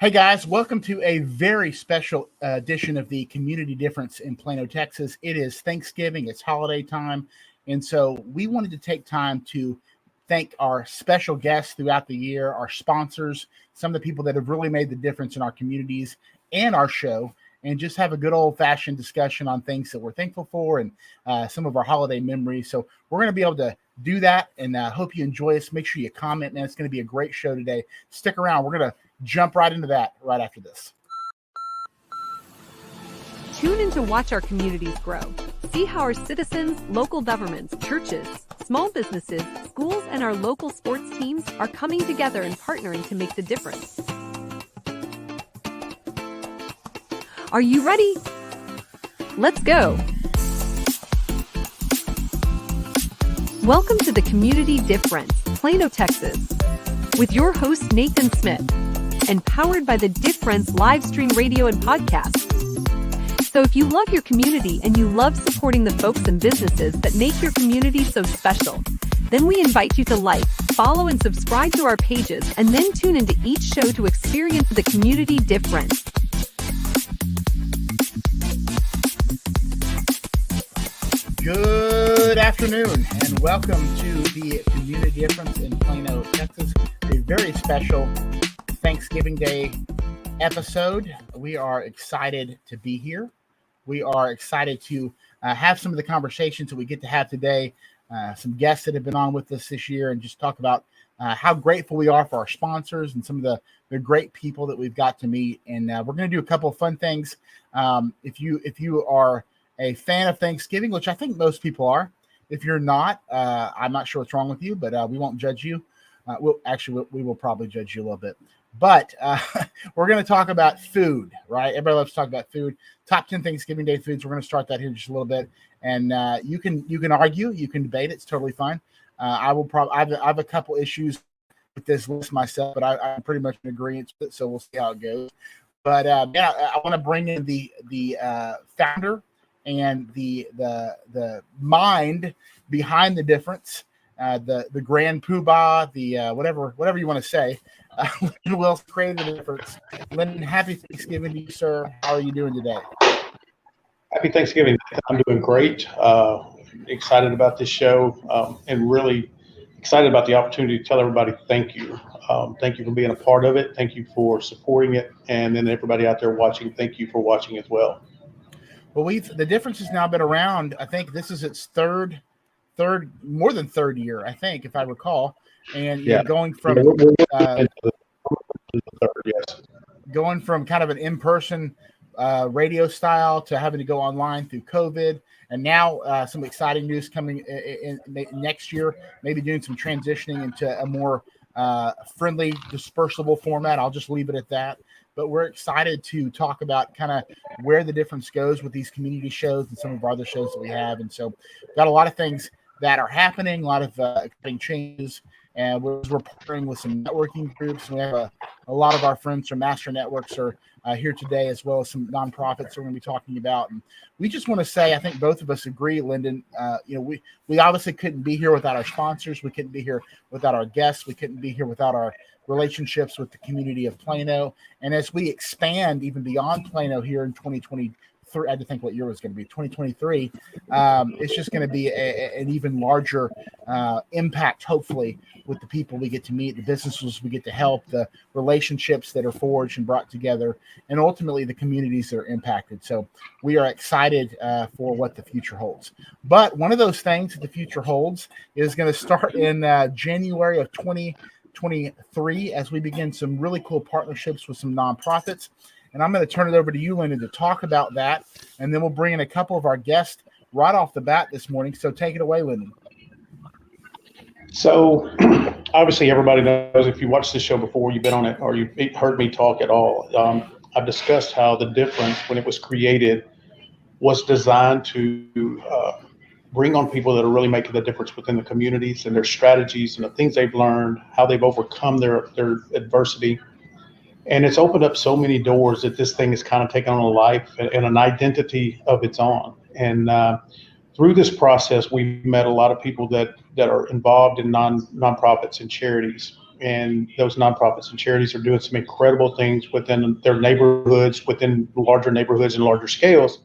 Hey guys, welcome to a very special edition of the Community Difference in Plano, Texas. It is Thanksgiving, it's holiday time, and so we wanted to take time to thank our special guests throughout the year, our sponsors, some of the people that have really made the difference in our communities and our show, and just have a good old-fashioned discussion on things that we're thankful for and some of our holiday memories. So we're going to be able to do that, and hope you enjoy us. Make sure you comment, man. It's going to be a great show today. Stick around. We're going to jump right into that right after this. Tune in to watch our communities grow. See how our citizens, local governments, churches, small businesses, schools, and our local sports teams are coming together and partnering to make the difference. Are you ready? Let's go. Welcome to the Community Difference, Plano, Texas, with your host, Nathan Smith, and powered by the Difference live stream radio and podcast. So if you love your community and you love supporting the folks and businesses that make your community so special, then we invite you to like, follow, and subscribe to our pages, and then tune into each show to experience the community difference. Good afternoon, and welcome to the Community Difference in Plano, Texas, a very special Thanksgiving Day episode. We are excited to be here. We are excited to have some of the conversations that we get to have today, some guests that have been on with us this year, and just talk about how grateful we are for our sponsors and some of the great people that we've got to meet. And we're going to do a couple of fun things. If you are a fan of Thanksgiving, which I think most people are. If you're not, I'm not sure what's wrong with you, but we won't judge you. We will probably judge you a little bit. But we're going to talk about food, right? Everybody loves to talk about food. Top 10 Thanksgiving Day foods. We're going to start that here in just a little bit. And you can argue, you can debate it. It's totally fine. I have a couple issues with this list myself, but I'm pretty much in agreement with it. So we'll see how it goes. But I want to bring in the founder and the mind behind the difference, the grand poobah, the whatever you want to say. Lyndon Wilson created the difference. Lyndon, happy Thanksgiving to you, sir. How are you doing today? Happy Thanksgiving. I'm doing great. Excited about this show, and really excited about the opportunity to tell everybody thank you. Thank you for being a part of it. Thank you for supporting it, and then everybody out there watching, thank you for watching as well. Well, the difference has now been around. I think this is its more than third year, I think, if I recall. And you're going from going from kind of an in-person radio style to having to go online through COVID, and now some exciting news coming in next year. Maybe doing some transitioning into a more friendly, dispersible format. I'll just leave it at that. But we're excited to talk about kind of where the difference goes with these community shows and some of our other shows that we have. And so we've got a lot of things that are happening, a lot of exciting changes. And we're partnering with some networking groups. We have a lot of our friends from Master Networks are here today, as well as some nonprofits we're going to be talking about. And we just want to say, I think both of us agree, Lyndon, we obviously couldn't be here without our sponsors. We couldn't be here without our guests. We couldn't be here without our relationships with the community of Plano. And as we expand even beyond Plano here in 2023, I had to think what year it was going to be, 2023. It's just going to be an even larger impact, hopefully, with the people we get to meet, the businesses we get to help, the relationships that are forged and brought together, and ultimately the communities that are impacted. So we are excited for what the future holds. But one of those things that the future holds is going to start in January of 2023 as we begin some really cool partnerships with some nonprofits. And I'm going to turn it over to you, Lyndon, to talk about that. And then we'll bring in a couple of our guests right off the bat this morning. So take it away, Lyndon. So obviously everybody knows, if you watched this show before, you've been on it, or you've heard me talk at all. I've discussed how the difference, when it was created, was designed to bring on people that are really making the difference within the communities and their strategies and the things they've learned, how they've overcome their adversity. And it's opened up so many doors that this thing has kind of taken on a life and an identity of its own. And through this process, we've met a lot of people that are involved in nonprofits and charities. and those nonprofits and charities are doing some incredible things within their neighborhoods, within larger neighborhoods and larger scales.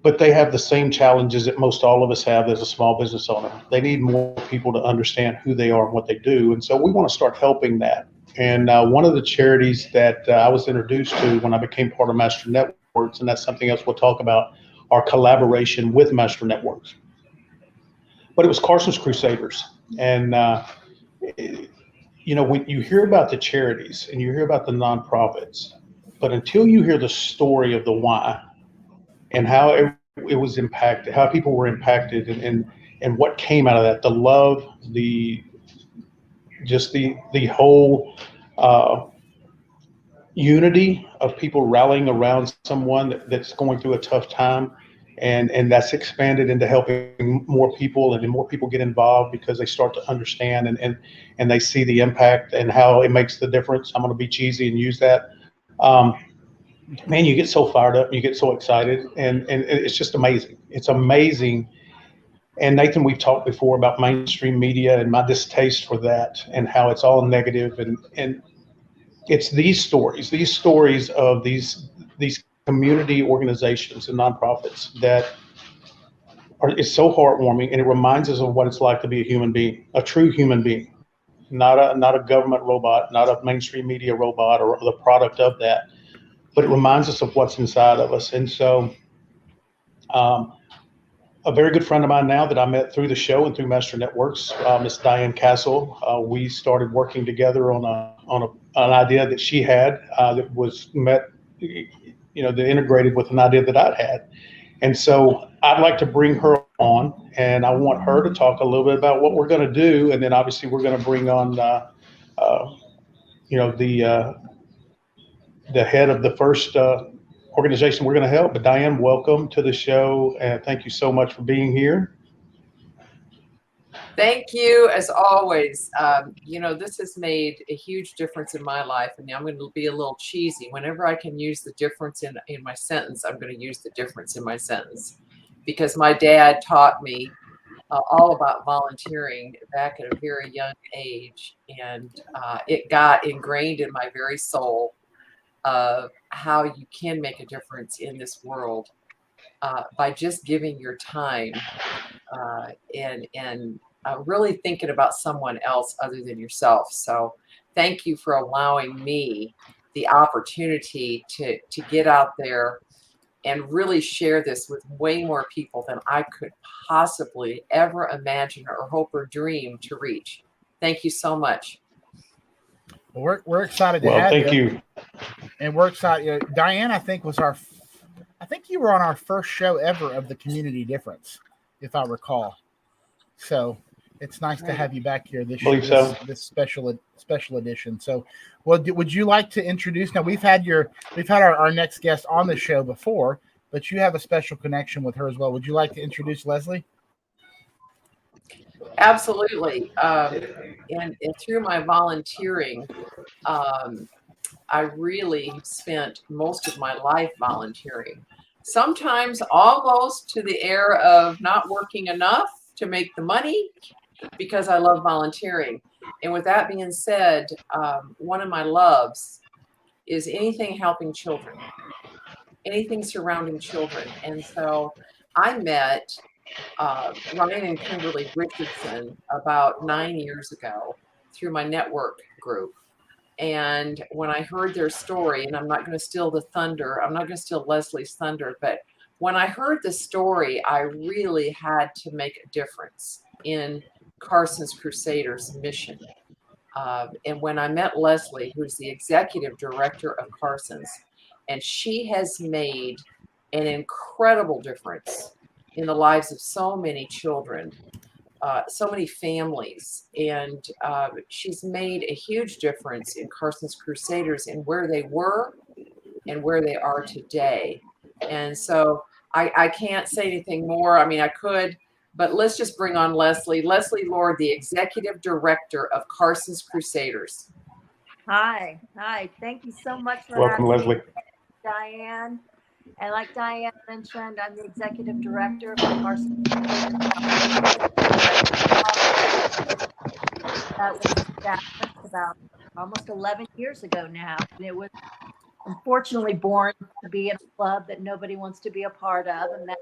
But they have the same challenges that most all of us have as a small business owner. They need more people to understand who they are and what they do. And so we want to start helping that. And one of the charities that I was introduced to when I became part of Master Networks, and that's something else we'll talk about, our collaboration with Master Networks. But it was Carson's Crusaders. And, when you hear about the charities and you hear about the nonprofits, but until you hear the story of the why and how it was impacted, how people were impacted and what came out of that, the love, the whole unity of people rallying around someone that's going through a tough time, and that's expanded into helping more people, and then more people get involved because they start to understand and they see the impact and how it makes the difference. I'm going to be cheesy and use that. Man, you get so fired up, you get so excited, and it's just amazing. It's amazing. And Nathan, we've talked before about mainstream media and my distaste for that and how it's all negative. And it's these stories of these community organizations and nonprofits that is so heartwarming, and it reminds us of what it's like to be a human being, a true human being, not a government robot, not a mainstream media robot or the product of that, but it reminds us of what's inside of us. And so a very good friend of mine now that I met through the show and through Master Networks, Miss Diane Castle, we started working together on an idea that she had that was met, that integrated with an idea that I'd had. And so I'd like to bring her on, and I want her to talk a little bit about what we're going to do. And then obviously we're going to bring on, the head of the first organization we're going to help. But Diane, welcome to the show, and thank you so much for being here. Thank you, as always. This has made a huge difference in my life, and I'm going to be a little cheesy. Whenever I can use the difference in my sentence, I'm going to use the difference in my sentence, because my dad taught me all about volunteering back at a very young age, and it got ingrained in my very soul of how you can make a difference in this world by just giving your time and really thinking about someone else other than yourself. So thank you for allowing me the opportunity to get out there and really share this with way more people than I could possibly ever imagine or hope or dream to reach. Thank you so much. Well, we're excited to have thank you. And we're excited. Diane, I think you were on our first show ever of the Community Difference, if I recall. So it's nice to have you back here this special edition. So, would you like to introduce? Now we've had our next guest on the show before, but you have a special connection with her as well. Would you like to introduce Leslie? Absolutely. And through my volunteering, I really spent most of my life volunteering. Sometimes almost to the air of not working enough to make the money, because I love volunteering. And with that being said, one of my loves is anything helping children, anything surrounding children. And so I met Ryan and Kimberly Richardson about 9 years ago through my network group. And when I heard their story, and I'm not going to steal Leslie's thunder, but when I heard the story, I really had to make a difference in Carson's Crusaders mission. And when I met Leslie, who's the executive director of Carson's, and she has made an incredible difference in the lives of so many children, so many families, and she's made a huge difference in Carson's Crusaders and where they were and where they are today. And so I can't say anything more. I mean, I could, but let's just bring on Leslie. Leslie Lord, the executive director of Carson's Crusaders. Hi. Thank you so much for Welcome, having Leslie. me, Diane. And like Diane mentioned, I'm the executive director of the Carson's Crusaders. that was established about almost 11 years ago now. And it was unfortunately born to be in a club that nobody wants to be a part of, and that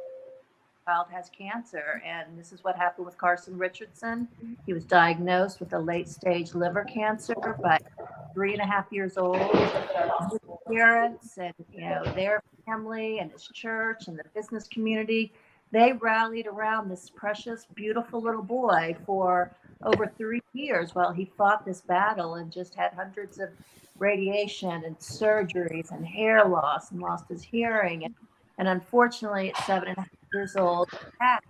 child has cancer. And this is what happened with Carson Richardson. He was diagnosed with a late stage liver cancer by 3.5 years old. His parents and their family and his church and the business community, they rallied around this precious, beautiful little boy for over 3 years while he fought this battle and just had hundreds of radiation and surgeries and hair loss and lost his hearing. And unfortunately, at 7.5 years old, he passed.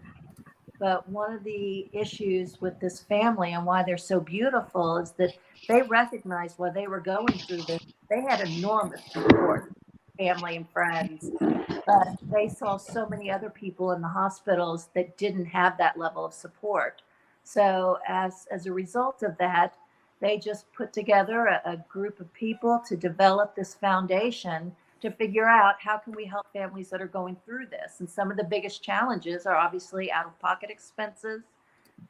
But one of the issues with this family and why they're so beautiful is that they recognized while they were going through this, they had enormous support, family and friends. But they saw so many other people in the hospitals that didn't have that level of support. So as a result of that, they just put together a group of people to develop this foundation to figure out how can we help families that are going through this. And some of the biggest challenges are obviously out-of-pocket expenses.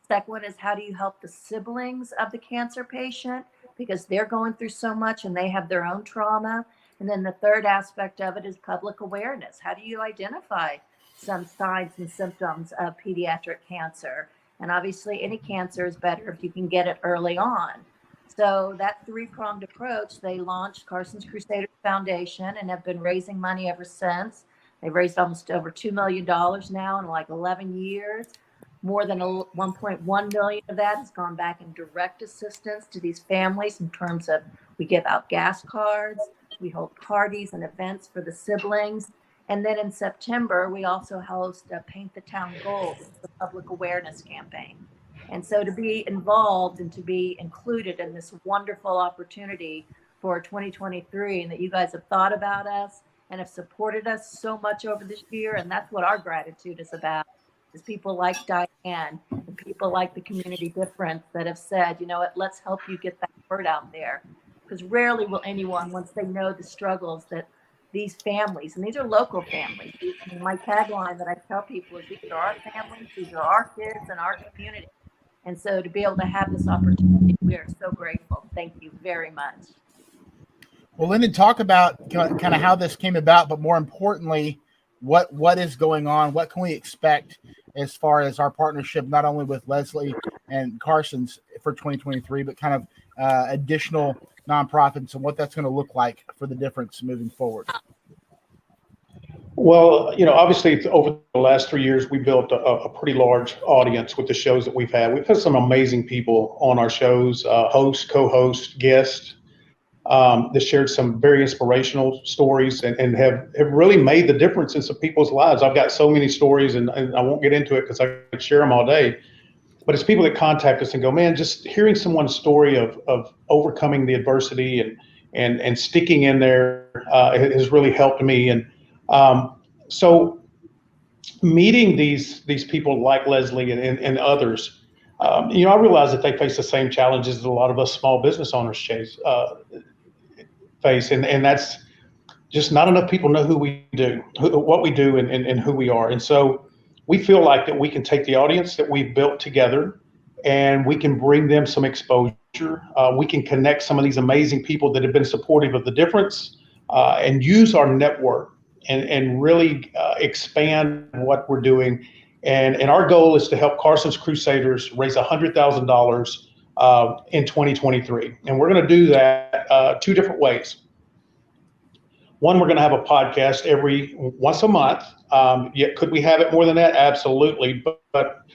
Second one is, how do you help the siblings of the cancer patient, because they're going through so much and they have their own trauma. And then the third aspect of it is public awareness. How do you identify some signs and symptoms of pediatric cancer? And obviously any cancer is better if you can get it early on. So that three-pronged approach, they launched Carson's Crusaders Foundation and have been raising money ever since. They've raised almost over $2 million now in like 11 years. More than 1.1 million of that has gone back in direct assistance to these families in terms of, we give out gas cards, we hold parties and events for the siblings. And then in September, we also host a Paint the Town Gold, the public awareness campaign. And so to be involved and to be included in this wonderful opportunity for 2023, and that you guys have thought about us and have supported us so much over this year. And that's what our gratitude is about, is people like Diane and people like the Community Difference that have said, you know what, let's help you get that word out there. Because rarely will anyone, once they know the struggles that these families, and these are local families. My tagline that I tell people is, these are our families, these are our kids and our community. And so to be able to have this opportunity, we are so grateful. Thank you very much. Well, Lyndon, talk about kind of how this came about, but more importantly, what is going on? What can we expect as far as our partnership, not only with Leslie and Carson's for 2023, but kind of additional nonprofits and what that's going to look like for the difference moving forward? Well, obviously over the last 3 years, we built a pretty large audience with the shows that we've had. We've had some amazing people on our shows, hosts, co-hosts, guests, that shared some very inspirational stories and have really made the difference in some people's lives. I've got so many stories and I won't get into it because I could share them all day. But it's people that contact us and go, man, just hearing someone's story of overcoming the adversity and sticking in there has really helped me. And so meeting these people like Leslie and others, I realize that they face the same challenges that a lot of us small business owners face. And that's just not enough people know who we do, what we do and who we are. And so we feel like that we can take the audience that we've built together and we can bring them some exposure. We can connect some of these amazing people that have been supportive of the difference and use our network and really expand what we're doing. And our goal is to help Carson's Crusaders raise $100,000 in 2023. And we're going to do that two different ways. One, we're going to have a podcast once a month. Could we have it more than that? Absolutely. But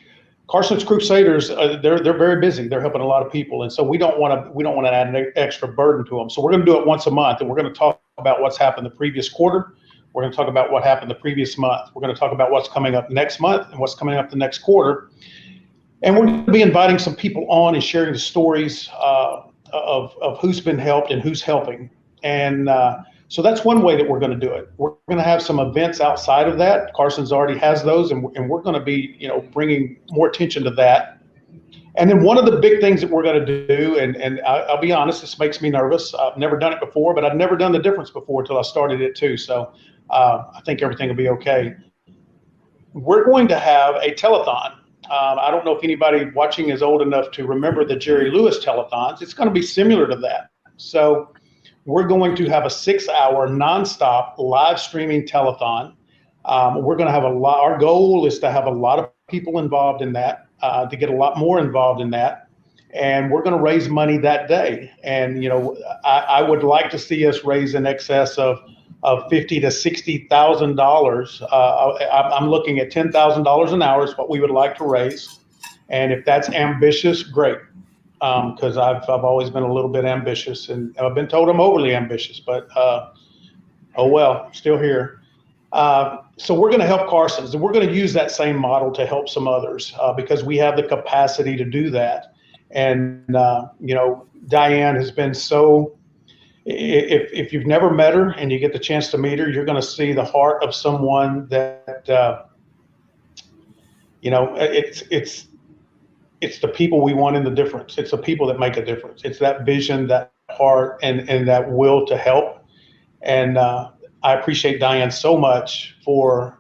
Carson's Crusaders, they're very busy. They're helping a lot of people, and so we don't want to add an extra burden to them. So we're going to do it once a month, and we're going to talk about what's happened the previous quarter. We're going to talk about what happened the previous month. We're going to talk about what's coming up next month and what's coming up the next quarter. And we're going to be inviting some people on and sharing the stories of who's been helped and who's helping. And so that's one way that we're going to do it. We're going to have some events outside of that. Carson's already has those, and we're going to be, bringing more attention to that. And then one of the big things that we're going to do, and I'll be honest, this makes me nervous. I've never done it before, but I've never done the difference before until I started it too. So I think everything will be okay. We're going to have a telethon I don't know if anybody watching is old enough to remember the Jerry Lewis telethons. It's going to be similar to that. So we're going to have a 6-hour nonstop live streaming telethon. We're going to have our goal is to have a lot of people involved in that, to get a lot more involved in that. And we're going to raise money that day. And, I would like to see us raise in excess of $50,000 to $60,000. I'm looking at $10,000 an hour is what we would like to raise. And if that's ambitious, great. Because I've always been a little bit ambitious, and I've been told I'm overly ambitious, but oh well, still here. So we're going to help Carson's, and we're going to use that same model to help some others because we have the capacity to do that. And Diane has been so. If you've never met her and you get the chance to meet her, you're going to see the heart of someone that it's the people we want in the difference. It's the people that make a difference. It's that vision, that heart, and that will to help. And I appreciate Diane so much for,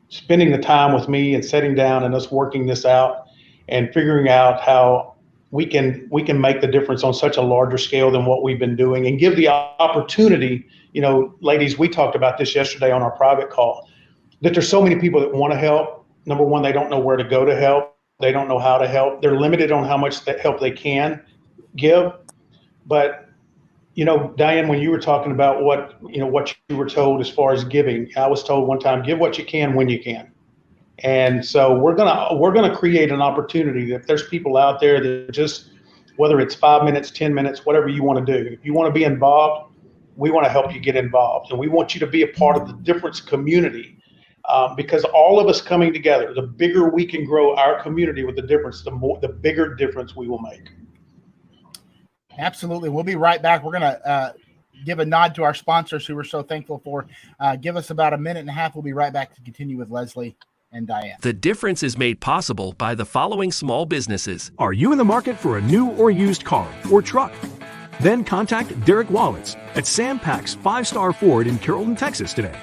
spending the time with me and sitting down and us working this out and figuring out how we can make the difference on such a larger scale than what we've been doing, and give the opportunity, ladies, we talked about this yesterday on our private call, that there's so many people that want to help. Number one, they don't know where to go to help. They don't know how to help. They're limited on how much help they can give. But, Diane, when you were talking about what you were told as far as giving, I was told one time, give what you can when you can. And so we're gonna create an opportunity that if there's people out there that just, whether it's 5 minutes, 10 minutes, whatever you want to do, if you want to be involved, we want to help you get involved. And we want you to be a part of the difference community. Because all of us coming together, the bigger we can grow our community with the difference, the bigger difference we will make. Absolutely. We'll be right back. We're going to give a nod to our sponsors who we're so thankful for. Give us about a minute and a half. We'll be right back to continue with Leslie and Diane. The difference is made possible by the following small businesses. Are you in the market for a new or used car or truck? Then contact Derek Wallets at Sam Pack's 5-Star Ford in Carrollton, Texas today.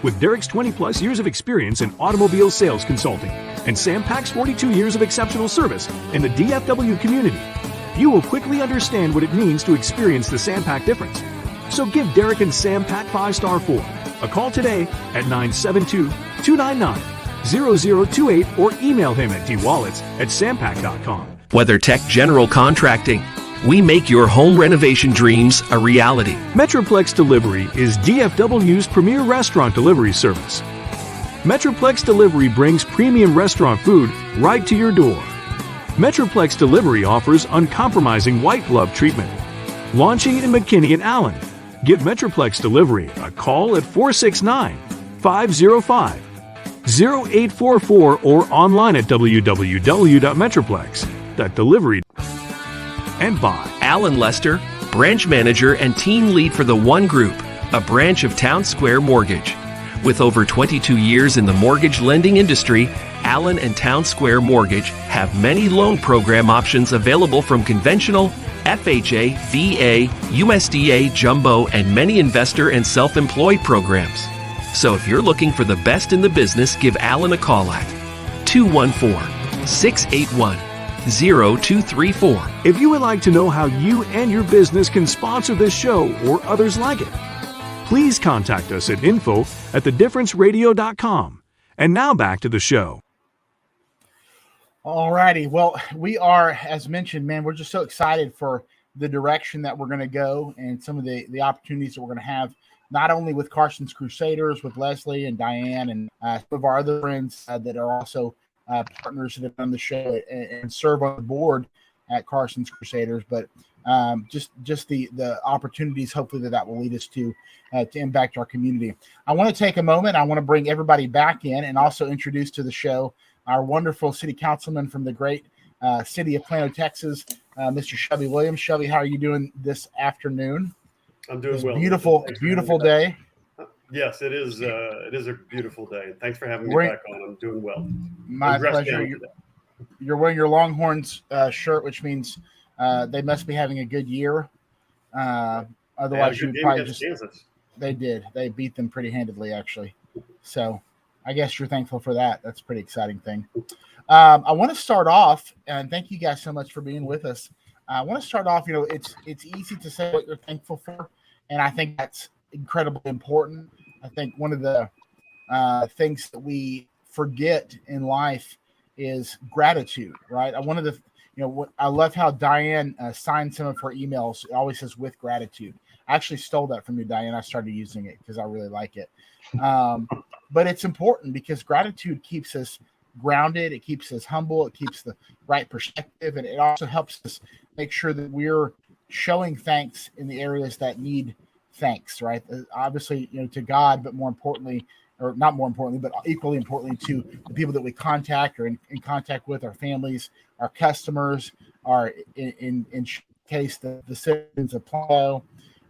With Derek's 20-plus years of experience in automobile sales consulting and Sam Pack's 42 years of exceptional service in the DFW community, you will quickly understand what it means to experience the Sam Pack difference. So give Derek and Sam Pack 5-Star Ford a call today at 972-299-0028 or email him at dwallets@sampack.com. WeatherTech General Contracting. We make your home renovation dreams a reality. Metroplex Delivery is DFW's premier restaurant delivery service. Metroplex Delivery brings premium restaurant food right to your door. Metroplex Delivery offers uncompromising white glove treatment. Launching in McKinney and Allen. Give Metroplex Delivery a call at 469-505-0844 or online at www.metroplex.delivery. And by Alan Lester, branch manager and team lead for the One Group, a branch of Town Square Mortgage. With over 22 years in the mortgage lending industry, Allen and Town Square Mortgage have many loan program options available from conventional, FHA, VA, USDA, jumbo, and many investor and self-employed programs. So if you're looking for the best in the business, give Alan a call at 214-681-0234. If you would like to know how you and your business can sponsor this show or others like it, please contact us at info@thedifferenceradio.com. And now back to the show. All righty. Well, we are, as mentioned, man, we're just so excited for the direction that we're going to go and some of the opportunities that we're going to have, not only with Carson's Crusaders, with Leslie and Diane and some of our other friends that are also partners that have done the show and serve on the board at Carson's Crusaders, but just the opportunities, hopefully that will lead us to impact our community. I want to take a moment. I want to bring everybody back in and also introduce to the show our wonderful city councilman from the great city of Plano, Texas, Mr. Shelby Williams. Shelby, how are you doing this afternoon? I'm doing well. Beautiful day. Yes, it is. It is a beautiful day. Thanks for having me back on. I'm doing well. My pleasure. You're wearing your Longhorns shirt, which means they must be having a good year. Otherwise, you'd probably just. Kansas. They did. They beat them pretty handedly, actually. So, I guess you're thankful for that. That's a pretty exciting thing. I want to start off, and thank you guys so much for being with us. I want to start off. It's easy to say what you're thankful for, and I think that's incredibly important. I think one of the things that we forget in life is gratitude, right? I love how Diane signed some of her emails. It always says "with gratitude." I actually stole that from you, Diane. I started using it because I really like it. But it's important because gratitude keeps us grounded. It keeps us humble. It keeps the right perspective, and it also helps us make sure that we're showing thanks in the areas that need thanks, right? Obviously, to God, but more importantly, or not more importantly, but equally importantly, to the people that we contact or in contact with, our families, our customers, our in case the citizens of Plano,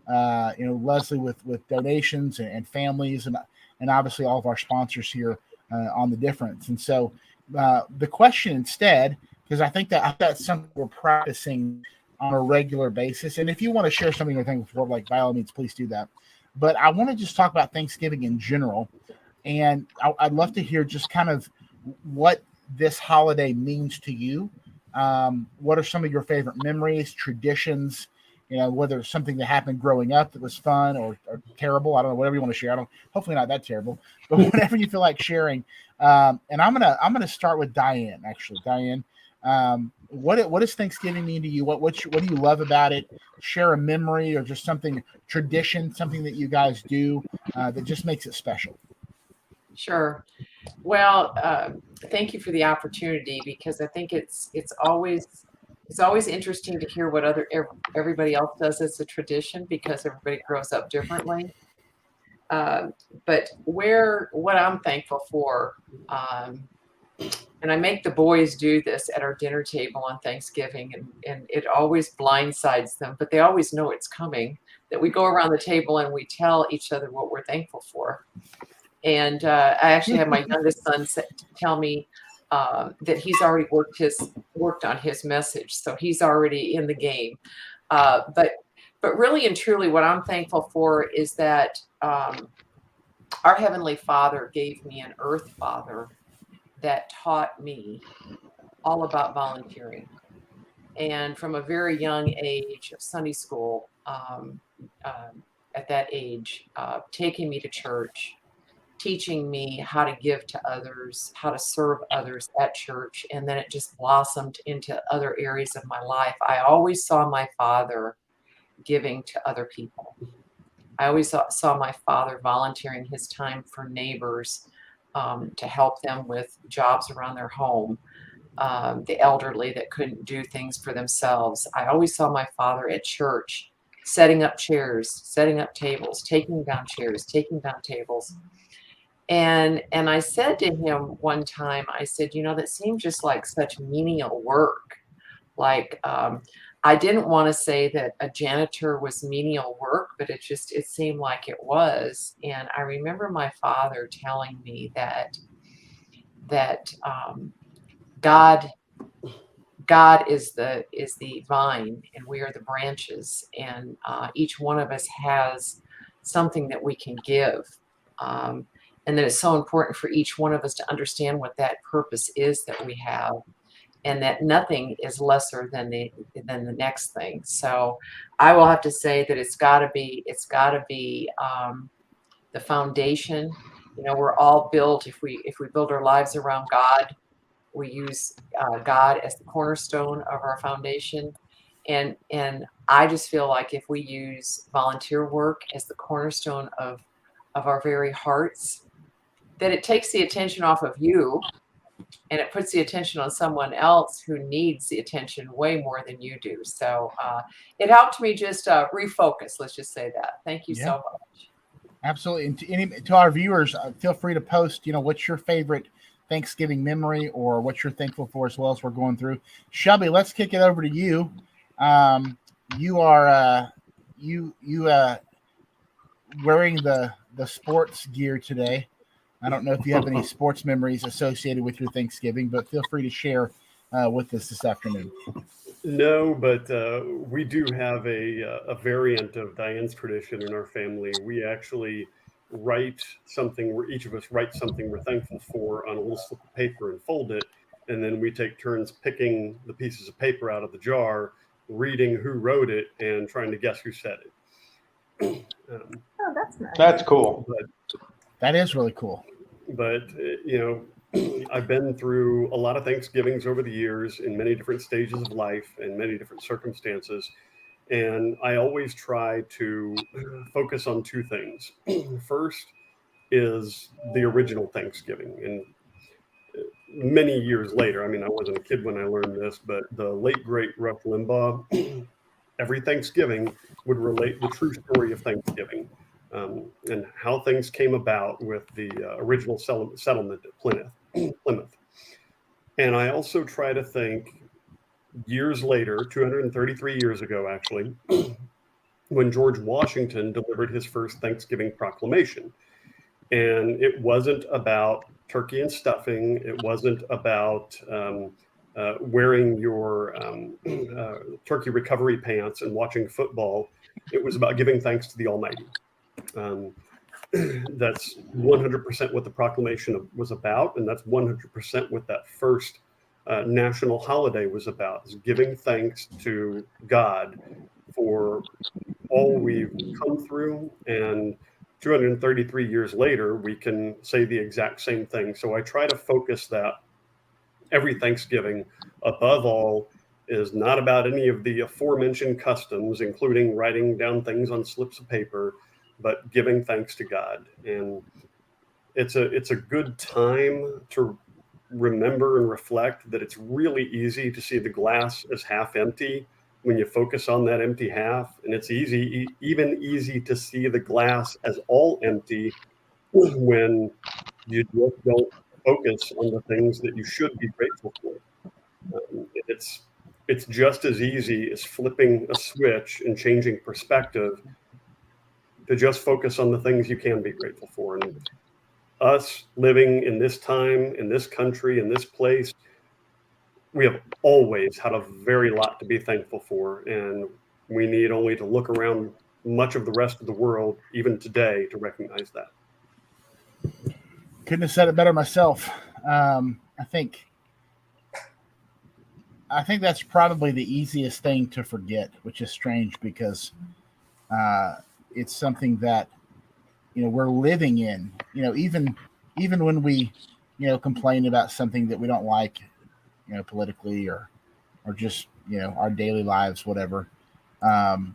Leslie with donations and families, and obviously all of our sponsors here on The Difference. And so the question instead, because I think that's something we're practicing on a regular basis. And if you want to share something you're thankful for, like by all means, please do that. But I want to just talk about Thanksgiving in general. And I'd love to hear just kind of what this holiday means to you. What are some of your favorite memories, traditions, whether it's something that happened growing up that was fun or terrible. I don't know, whatever you want to share. Hopefully not that terrible, but whatever you feel like sharing. And I'm gonna start with Diane, actually. Diane, what does Thanksgiving mean to you? What do you love about it? Share a memory or just something, tradition, something that you guys do that just makes it special. Sure. Well, thank you for the opportunity, because I think it's always interesting to hear what everybody else does as a tradition, because everybody grows up differently. But what I'm thankful for, and I make the boys do this at our dinner table on Thanksgiving, and it always blindsides them, but they always know it's coming, that we go around the table and we tell each other what we're thankful for. And I actually had my youngest son tell me that he's already worked on his message, so he's already in the game. But really and truly, what I'm thankful for is that our Heavenly Father gave me an Earth Father that taught me all about volunteering. And from a very young age of Sunday school, at that age, taking me to church, teaching me how to give to others, how to serve others at church, and then it just blossomed into other areas of my life. I always saw my father giving to other people. I always saw my father volunteering his time for neighbors, to help them with jobs around their home, the elderly that couldn't do things for themselves. I always saw my father at church setting up chairs, setting up tables, taking down chairs, taking down tables. And I said to him one time, I said, that seemed just like such menial work. Like, I didn't want to say that a janitor was menial work, but it seemed like it was. And I remember my father telling me that God is the vine and we are the branches, and each one of us has something that we can give. And that it's so important for each one of us to understand what that purpose is that we have, and that nothing is lesser than the next thing. So I will have to say that it's got to be the foundation. We're all built, if we build our lives around God, we use God as the cornerstone of our foundation. And I just feel like if we use volunteer work as the cornerstone of our very hearts, that it takes the attention off of you and it puts the attention on someone else who needs the attention way more than you do. So it helped me just refocus. Let's just say that. Thank you so much. Absolutely. And to our viewers, feel free to post, what's your favorite Thanksgiving memory or what you're thankful for as well as we're going through. Shelby, let's kick it over to you. You are wearing the sports gear today. I don't know if you have any sports memories associated with your Thanksgiving, but feel free to share with us this afternoon. No, but we do have a variant of Diane's tradition in our family. We actually write something, where each of us writes something we're thankful for on a little slip of paper and fold it and then we take turns picking the pieces of paper out of the jar, reading who wrote it, and trying to guess who said it. Oh, that's nice. That's cool. That is really cool. But I've been through a lot of Thanksgivings over the years in many different stages of life and many different circumstances. And I always try to focus on two things. First is the original Thanksgiving. And many years later, I mean, I wasn't a kid when I learned this, but the late, great Rush Limbaugh, every Thanksgiving would relate the true story of Thanksgiving. And how things came about with the original settlement at Plymouth. And I also try to think years later, 233 years ago, actually, when George Washington delivered his first Thanksgiving proclamation. And it wasn't about turkey and stuffing. It wasn't about wearing your turkey recovery pants and watching football. It was about giving thanks to the Almighty. That's 100% what the proclamation was about, and that's 100% what that first national holiday was about, is giving thanks to God for all we've come through. And 233 years later, we can say the exact same thing. So I try to focus that every Thanksgiving, above all, is not about any of the aforementioned customs, including writing down things on slips of paper, but giving thanks to God. And it's a good time to remember and reflect that it's really easy to see the glass as half empty when you focus on that empty half. And it's even easy to see the glass as all empty when you just don't focus on the things that you should be grateful for. It's just as easy as flipping a switch and changing perspective to just focus on the things you can be grateful for. And us living in this time, in this country, in this place, we have always had a very lot to be thankful for. And we need only to look around much of the rest of the world, even today, to recognize that. Couldn't have said it better myself. I think that's probably the easiest thing to forget, which is strange because it's something that, we're living in, even when we, complain about something that we don't like, politically or just, our daily lives, whatever. And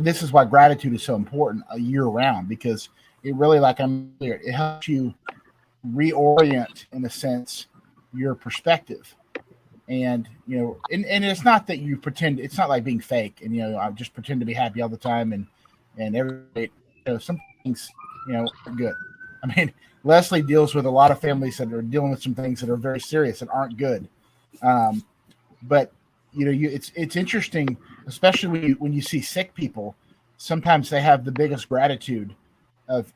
this is why gratitude is so important year round, because it really, it helps you reorient, in a sense, your perspective. And, and it's not that you pretend, it's not like being fake and, I just pretend to be happy all the time and everybody, some things, are good. I mean, Leslie deals with a lot of families that are dealing with some things that are very serious and aren't good. But, it's interesting, especially when you see sick people, sometimes they have the biggest gratitude of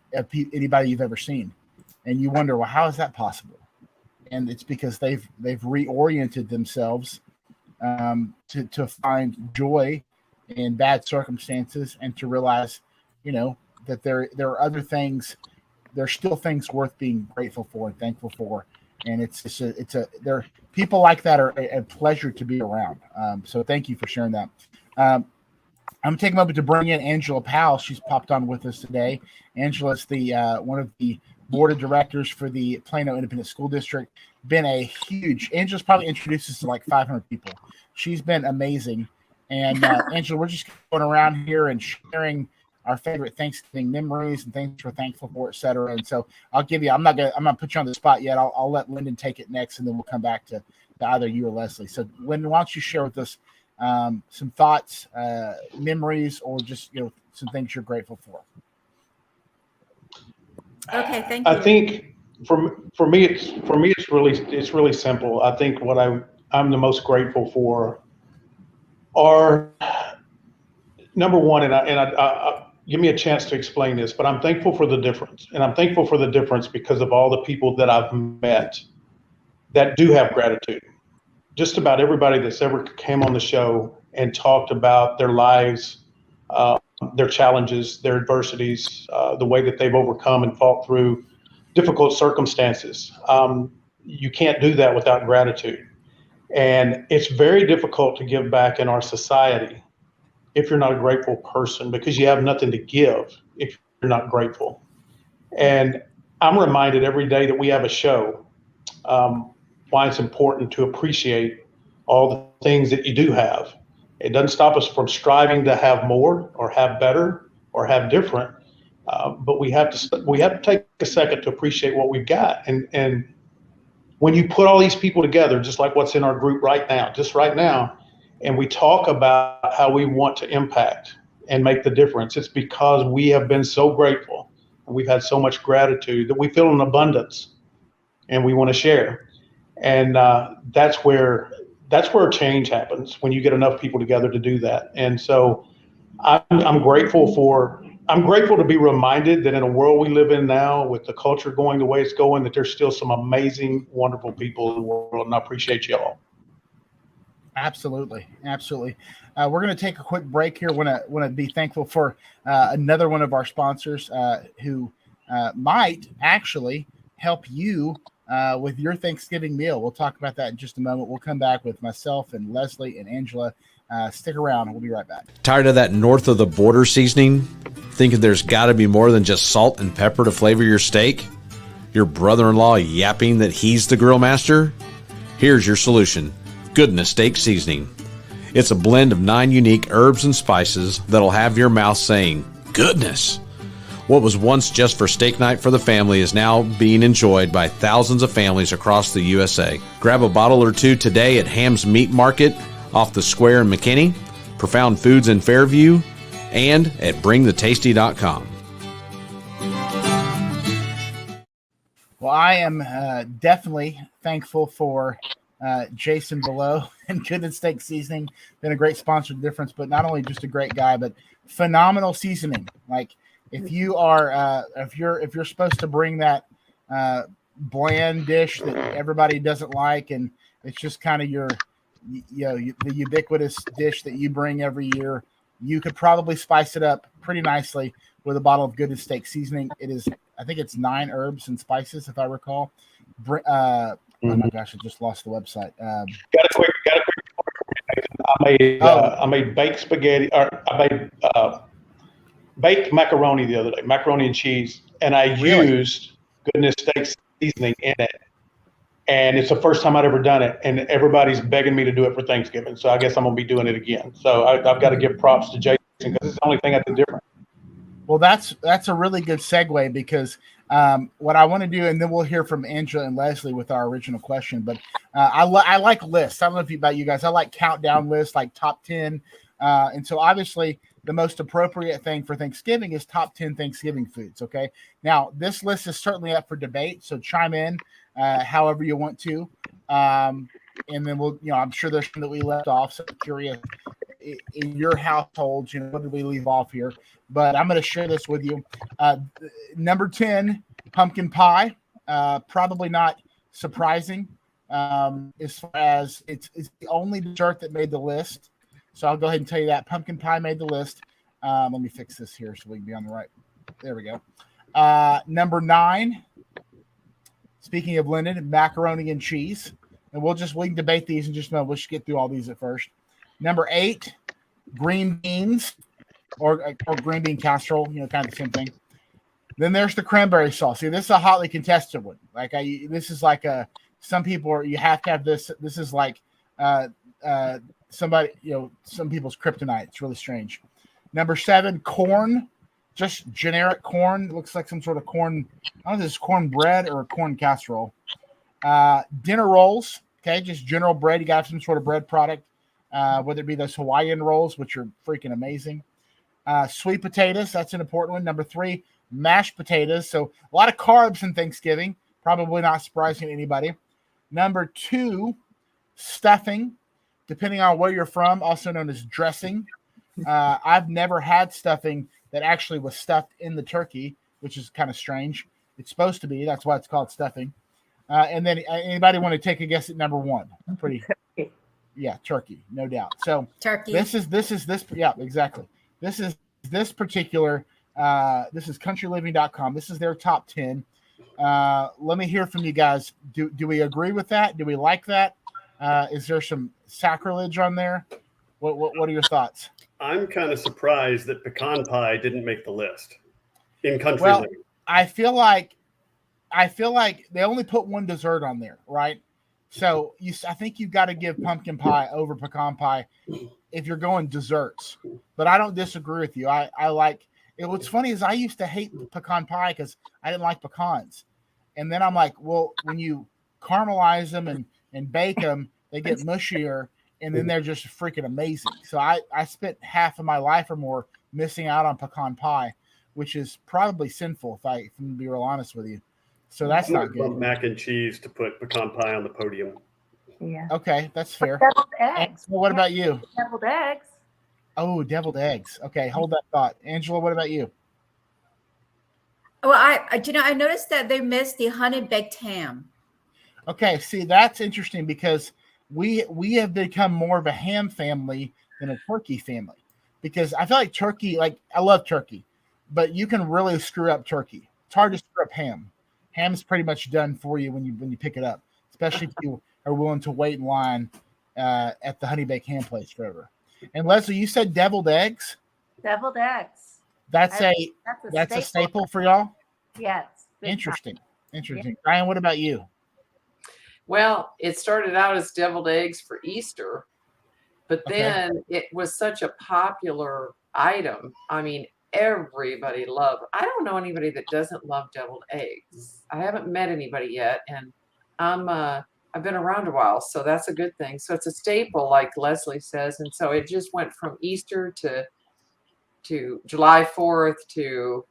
anybody you've ever seen. And you wonder, well, how is that possible? And it's because they've reoriented themselves to find joy in bad circumstances and to realize, that there are other things. There's still things worth being grateful for and thankful for. And there people like that are a pleasure to be around. So thank you for sharing that. I'm taking a moment to bring in Angela Powell. She's popped on with us today. Angela's the one of the board of directors for the Plano Independent School District. Been a huge, Angela's probably introduced us to like 500 people. She's been amazing. And Angela, we're just going around here and sharing our favorite Thanksgiving memories and things we're thankful for, et cetera. And so I'm not gonna put you on the spot yet. I'll let Lyndon take it next, and then we'll come back to either you or Leslie. So Lyndon, why don't you share with us some thoughts, memories, or just some things you're grateful for? Okay, thank you. I think for me it's really simple. I think what I'm the most grateful for are, number one, and I give me a chance to explain this, but I'm thankful for the difference, and I'm thankful for the difference because of all the people that I've met that do have gratitude. Just about everybody that's ever came on the show and talked about their lives, their challenges, their adversities, the way that they've overcome and fought through difficult circumstances. you can't do that without gratitude. And it's very difficult to give back in our society if you're not a grateful person, because you have nothing to give if you're not grateful. And I'm reminded every day that we have a show, why it's important to appreciate all the things that you do have. It doesn't stop us from striving to have more or have better or have different, but we have to take a second to appreciate what we've got. And when you put all these people together, just like what's in our group right now, and we talk about how we want to impact and make the difference, it's because we have been so grateful and we've had so much gratitude that we feel an abundance and we want to share. And that's where change happens, when you get enough people together to do that. And so I'm grateful to be reminded that in a world we live in now, with the culture going the way it's going, that there's still some amazing, wonderful people in the world, and I appreciate you all. Absolutely. We're going to take a quick break here. Want to be thankful for another one of our sponsors who might actually help you with your Thanksgiving meal. We'll talk about that in just a moment. We'll come back with myself and Leslie and Angela. Stick around. We'll be right back. Tired of that north of the border seasoning? Thinking there's got to be more than just salt and pepper to flavor your steak? Your brother-in-law yapping that he's the grill master? Here's your solution. Goodness Steak Seasoning. It's a blend of 9 unique herbs and spices that'll have your mouth saying, goodness. What was once just for steak night for the family is now being enjoyed by thousands of families across the USA. Grab a bottle or two today at Ham's Meat Market off the Square in McKinney, Profound Foods in Fairview, and at bringthetasty.com. Well, I am definitely thankful for Jason Below and Goodness Steak Seasoning. Been a great sponsor of the difference, but not only just a great guy, but phenomenal seasoning. Like if you are if you're supposed to bring that bland dish that everybody doesn't like, and it's just kind of your the ubiquitous dish that you bring every year, you could probably spice it up pretty nicely with a bottle of Goodness Steak Seasoning. It is, I think it's 9 herbs and spices, if I recall. Oh my gosh, I just lost the website. Got a quick I made baked spaghetti, or I made baked macaroni the other day, macaroni and cheese, and I used Goodness Steak Seasoning in it. And it's the first time I'd ever done it, and everybody's begging me to do it for Thanksgiving. So I guess I'm gonna be doing it again. So I've got to give props to Jason, because it's the only thing I did different. Well, that's a really good segue, because what I want to do, and then we'll hear from Angela and Leslie with our original question. But I like lists. I don't know about you guys. I like countdown lists, like top 10. And so obviously the most appropriate thing for Thanksgiving is top 10 Thanksgiving foods. Okay. Now this list is certainly up for debate, so chime in however you want to. And then we'll, I'm sure there's some that we left off. So I'm curious in your household, what did we leave off here? But I'm going to share this with you. Number 10, pumpkin pie. Probably not surprising, as far as it's the only dessert that made the list. So I'll go ahead and tell you that pumpkin pie made the list. Let me fix this here so we can be on the right. There we go. Number 9, speaking of Linden, macaroni and cheese. And we can debate these in just a moment. We'll just get through all these at first. Number 8, green beans or green bean casserole, kind of the same thing. Then there's the cranberry sauce. See, this is a hotly contested one. This is like some people you have to have this. This is like somebody, some people's kryptonite. It's really strange. Number 7, corn, just generic corn. It looks like some sort of corn. I don't know if it's cornbread or a corn casserole. Dinner rolls. Okay, just general bread. You got to have some sort of bread product, whether it be those Hawaiian rolls, which are freaking amazing. Sweet potatoes. That's an important one. Number 3, mashed potatoes. So a lot of carbs in Thanksgiving. Probably not surprising to anybody. Number 2, stuffing, depending on where you're from, also known as dressing. I've never had stuffing that actually was stuffed in the turkey, which is kind of strange. It's supposed to be. That's why it's called stuffing. And then anybody want to take a guess at number 1? Turkey, no doubt. So turkey. This is yeah, exactly. This is this particular this is countryliving.com. This is their top 10. Let me hear from you guys. Do we agree with that? Do we like that? Is there some sacrilege on there? What are your thoughts? I'm kind of surprised that pecan pie didn't make the list in country Well, living. I feel like they only put one dessert on there, right? So I think you've got to give pumpkin pie over pecan pie if you're going desserts. But I don't disagree with you. I like it. What's funny is I used to hate pecan pie because I didn't like pecans. And then I'm like, well, when you caramelize them and bake them, they get mushier, and then they're just freaking amazing. So I spent half of my life or more missing out on pecan pie, which is probably sinful if I'm to be real honest with you. So that's not good. Mac and cheese to put pecan pie on the podium. Yeah. Okay, that's fair. Deviled eggs. Well, what about you? Deviled eggs. Oh, deviled eggs. Okay, hold that thought. Angela, what about you? Well, I noticed that they missed the honey baked ham. Okay, see, that's interesting because we have become more of a ham family than a turkey family. Because I feel like turkey, like I love turkey, but you can really screw up turkey. It's hard to screw up ham. Ham's pretty much done for you when you pick it up, especially if you are willing to wait in line at the honey baked ham place forever. And Leslie, you said deviled eggs. Deviled eggs. That's a staple for y'all. Yes. Interesting. Ryan, what about you? Well, it started out as deviled eggs for Easter, but then it was such a popular item. I mean, everybody loved. I don't know anybody that doesn't love deviled eggs. I haven't met anybody yet, and I've been around a while, so that's a good thing. So it's a staple, like Leslie says, and so it just went from Easter to July 4th to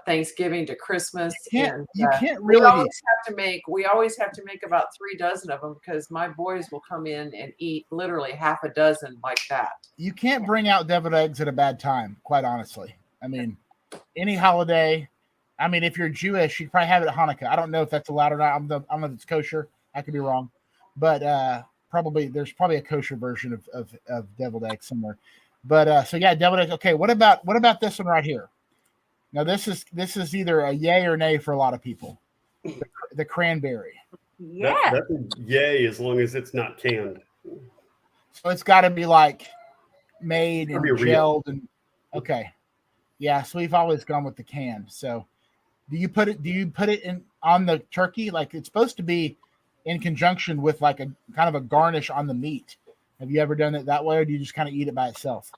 Thanksgiving to Christmas. You can't really. We always have to make about 3 dozen of them because my boys will come in and eat literally half a dozen like that. You can't bring out deviled eggs at a bad time, quite honestly. I mean, any holiday. I mean, if you're Jewish, you probably have it at Hanukkah. I don't know if that's allowed or not. I don't know if it's kosher. I could be wrong, but there's probably a kosher version of deviled eggs somewhere. But so yeah, deviled eggs. Okay, what about this one right here? Now this is either a yay or nay for a lot of people. The cranberry. Yeah. That's a yay as long as it's not canned. So it's got to be like made and Real. gelled and okay. Yeah, so we've always gone with the can. So do you put it in on the turkey? Like it's supposed to be in conjunction with like a kind of a garnish on the meat. Have you ever done it that way, or do you just kind of eat it by itself?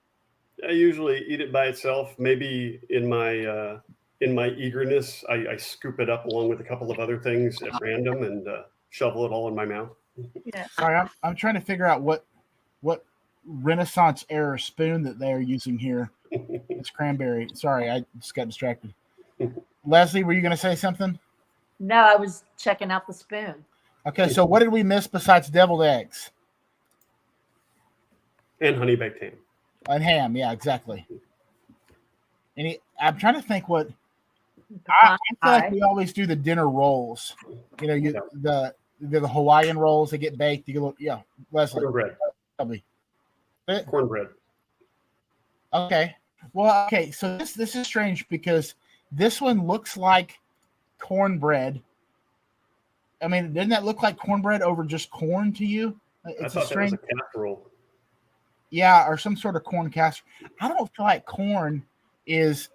I usually eat it by itself. Maybe in my eagerness, I scoop it up along with a couple of other things at random and shovel it all in my mouth. Yeah. Sorry, I'm trying to figure out what Renaissance era spoon that they are using here. It's cranberry. Sorry, I just got distracted. Leslie, were you going to say something? No, I was checking out the spoon. Okay, so what did we miss besides deviled eggs? And honey baked ham. And ham, yeah, exactly. I'm trying to think what I feel like we always do the dinner rolls. You know, the Hawaiian rolls, they get baked. You get Leslie. Cornbread. Probably. Cornbread. Okay. Well, okay. So this is strange because this one looks like cornbread. I mean, doesn't that look like cornbread over just corn to you? It's I thought that was a casserole. Yeah, or some sort of corn casserole. I don't feel like corn is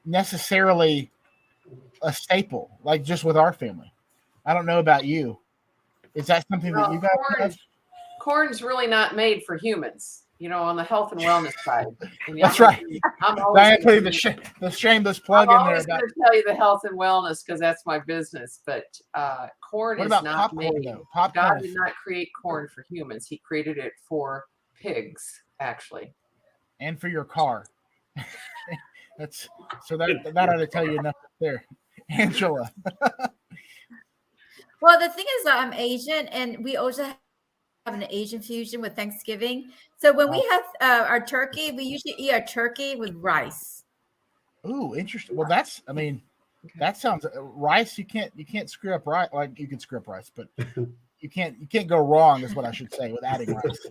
necessarily a staple, like just with our family. I don't know about you. Is that something that you guys have? Corn's really not made for humans, on the health and wellness side. That's right. I'm putting the shameless plug in there. I'm always going to tell you the health and wellness because that's my business. But corn is not popcorn, made. Popcorn. God did not create corn for humans. He created it for pigs, actually. And for your car. That ought to tell you enough there. Angela. Well, the thing is, I'm Asian, and we also have an Asian fusion with Thanksgiving. So when we have our turkey, we usually eat our turkey with rice. Ooh, interesting. Well, that sounds rice. You can't screw up rice. Like you can screw up rice, but you can't go wrong is what I should say with adding rice.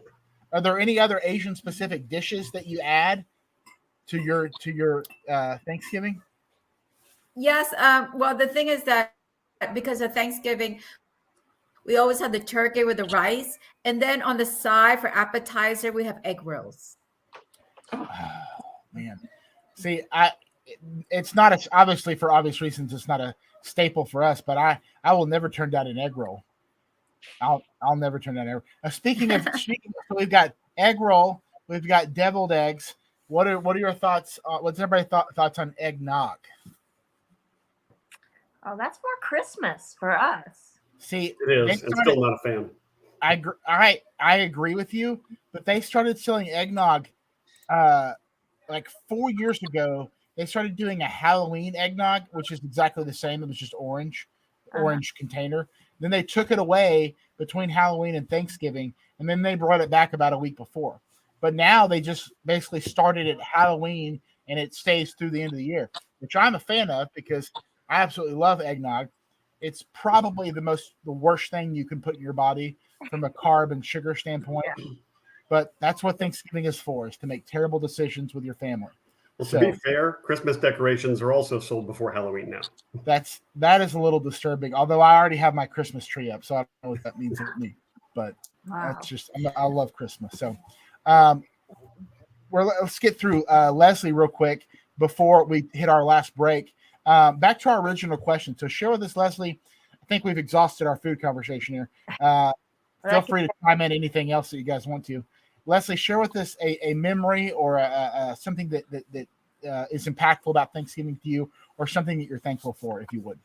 Are there any other Asian specific dishes that you add to your Thanksgiving? Yes. Well, the thing is that because of Thanksgiving, we always have the turkey with the rice, and then on the side for appetizer, we have egg rolls. Oh, man, see, it's not obviously for obvious reasons. It's not a staple for us, but I will never turn down an egg roll. I'll never turn down an egg roll. Speaking of, so we've got egg roll, we've got deviled eggs. What are your thoughts? What's everybody's thoughts on eggnog? Oh, that's more Christmas for us. See, It is. I'm still not a fan. I agree with you, but they started selling eggnog like 4 years ago. They started doing a Halloween eggnog, which is exactly the same. It was just orange container. Then they took it away between Halloween and Thanksgiving, and then they brought it back about a week before. But now they just basically started at Halloween, and it stays through the end of the year, which I'm a fan of because I absolutely love eggnog. It's probably the worst thing you can put in your body from a carb and sugar standpoint. Yeah. But that's what Thanksgiving is for, is to make terrible decisions with your family. Well, to be fair, Christmas decorations are also sold before Halloween now. That is a little disturbing, although I already have my Christmas tree up, so I don't know what that means to me. But that's just, I love Christmas. So let's get through Leslie real quick before we hit our last break. Back to our original question. So share with us, Leslie. I think we've exhausted our food conversation here. Feel free to chime in anything else that you guys want to. Leslie, share with us a memory or something that is impactful about Thanksgiving to you, or something that you're thankful for, if you would.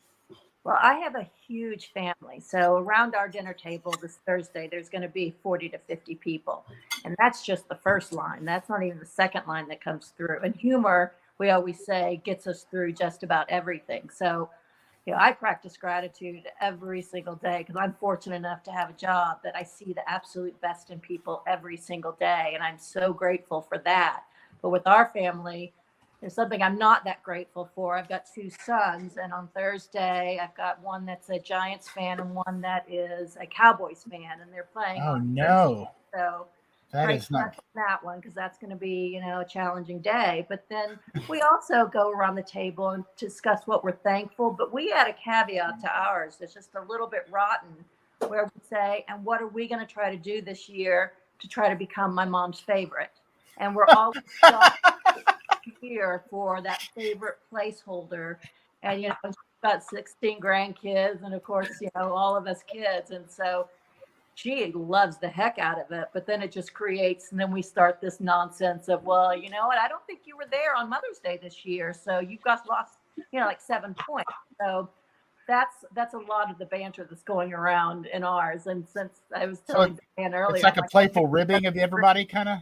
Well, I have a huge family. So around our dinner table this Thursday, there's going to be 40 to 50 people. And that's just the first line. That's not even the second line that comes through. And humor, we always say, gets us through just about everything. So, I practice gratitude every single day because I'm fortunate enough to have a job that I see the absolute best in people every single day. And I'm so grateful for that. But with our family, there's something I'm not that grateful for. I've got 2 sons, and on Thursday, I've got one that's a Giants fan and one that is a Cowboys fan, and they're playing. Oh, no. Thursday. So that is not that one, because that's going to be, a challenging day. But then we also go around the table and discuss what we're thankful. But we add a caveat to ours that's just a little bit rotten, where we say, and what are we going to try to do this year to try to become my mom's favorite? And we're always here for that favorite placeholder. And, she's got 16 grandkids and, of course, all of us kids. And so she loves the heck out of it. But then it just creates, and then we start this nonsense of, well, you know what? I don't think you were there on Mother's Day this year. So you guys lost, like 7 points. So that's a lot of the banter that's going around in ours. And since I was telling Dan earlier, it's like a playful ribbing of everybody, kind of.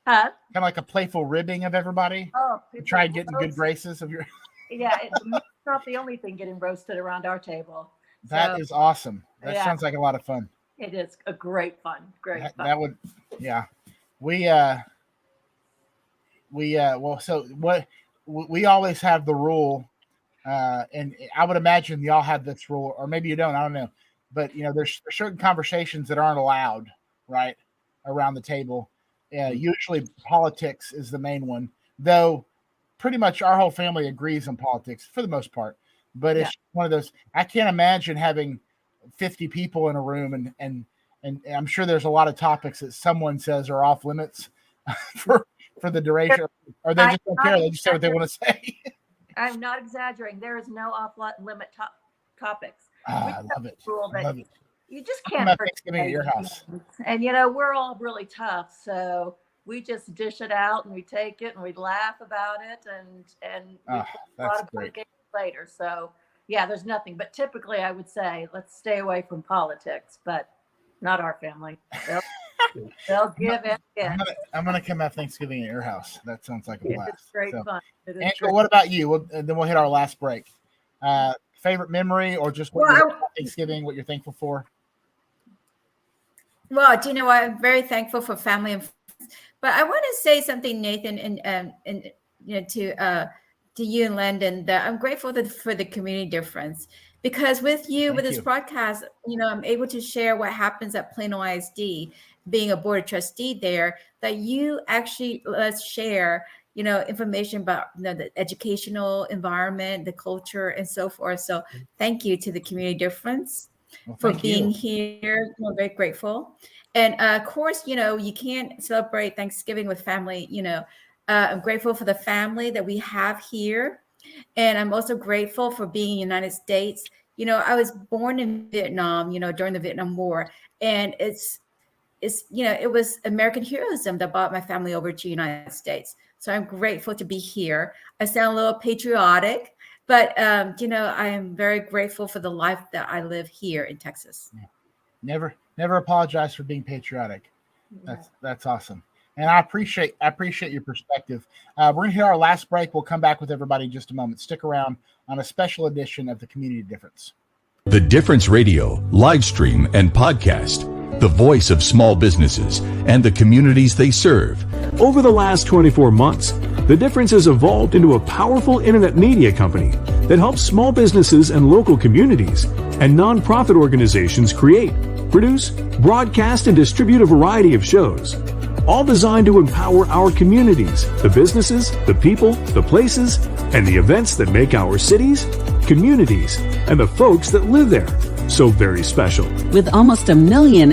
Huh? Kind of like a playful ribbing of everybody. Oh, try and get in good graces of your. Yeah, it's not the only thing getting roasted around our table. That is awesome. That sounds like a lot of fun. It is a great fun. Fun. That would, yeah. Well, so what we always have the rule, and I would imagine y'all have this rule, or maybe you don't. I don't know, but there's certain conversations that aren't allowed, right, around the table. Usually politics is the main one, though pretty much our whole family agrees on politics for the most part. But it's one of those, I can't imagine having 50 people in a room and I'm sure there's a lot of topics that someone says are off limits for the duration, or they just don't care. They just say what they want to say. I'm not exaggerating. There is no off-limit topics. I love it. Love it. You just can't. Thanksgiving at your house. And we're all really tough, so we just dish it out and we take it and we laugh about it and we a lot of good games later. So there's nothing. But typically, I would say let's stay away from politics, but not our family. They'll give in. I'm gonna come have Thanksgiving at your house. That sounds like a blast. It's great fun. Angela, what about you? And then we'll hit our last break. Favorite memory, or just Thanksgiving, what you're thankful for? Well, do you know what? I'm very thankful for family and friends. But I want to say something, Nathan, and to you and Landon, that I'm grateful for the community difference, because with this broadcast, I'm able to share what happens at Plano ISD, being a board of trustee there, that you actually let us share, information about the educational environment, the culture, and so forth. So thank you to the Community Difference for being here. I'm very grateful. And of course, you can't celebrate Thanksgiving with family. I'm grateful for the family that we have here. And I'm also grateful for being in the United States. I was born in Vietnam, during the Vietnam War. And it was American heroism that brought my family over to the United States. So I'm grateful to be here. I sound a little patriotic, but I am very grateful for the life that I live here in Texas. Never apologize for being patriotic. That's awesome. And I appreciate your perspective. We're going to hit our last break. We'll come back with everybody in just a moment. Stick around on a special edition of the Community Difference. The Difference Radio, live stream, and podcast. The voice of small businesses and the communities they serve. Over the last 24 months, The Difference has evolved into a powerful internet media company that helps small businesses and local communities and nonprofit organizations create, produce, broadcast, and distribute a variety of shows, all designed to empower our communities, the businesses, the people, the places, and the events that make our cities, communities, and the folks that live there so very special. With almost 1.5 million